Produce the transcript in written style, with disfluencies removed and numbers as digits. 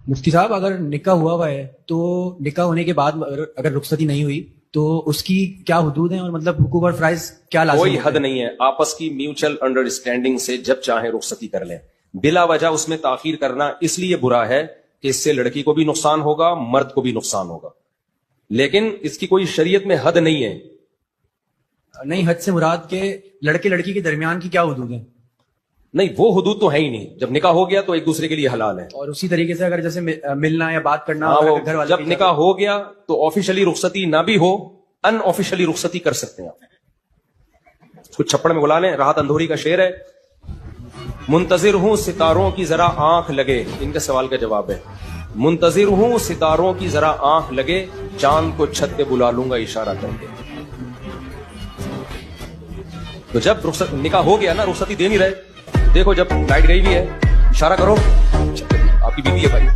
मुफ्ती साहब, अगर निकाह हुआ है तो निकाह होने के बाद अगर रुखसती नहीं हुई तो उसकी क्या हुदूद है और मतलब हुकूक और फराइज क्या लाज़िम कोई होते हद हैं? नहीं है। आपस की म्यूचुअल अंडरस्टैंडिंग से जब चाहे रुखसती कर लें। बिला वजह उसमें ताखीर करना इसलिए बुरा है कि इससे लड़की को भी नुकसान होगा, मर्द को भी नुकसान होगा। लेकिन इसकी कोई शरीयत में हद नहीं है। नहीं, हद से मुराद के लड़के लड़की के दरमियान की क्या हुदूद है? नहीं, वो हुदूद तो है ही नहीं। जब निकाह हो गया तो एक दूसरे के लिए हलाल है। और उसी तरीके से अगर जैसे मिलना या बात करना, हाँ, अगर वो घर वाले जब निकाह हो गया तो ऑफिशियली रुखसती ना भी हो, अनऑफिशियली रुखसती कर सकते हैं आप। कुछ छप्पड़ में बुला लें। राहत अंधोरी का शेर है, मुंतजिर हूं सितारों की जरा आंख लगे। इनके सवाल का जवाब है, मुंतजिर हूं सितारों की जरा आंख लगे, चांद को छत पे बुला लूंगा इशारा करके। तो जब निकाह हो गया ना, रुखसती दे नहीं रहे, देखो जब लाइट गई भी है, इशारा करो, आपकी बीवी है भाई।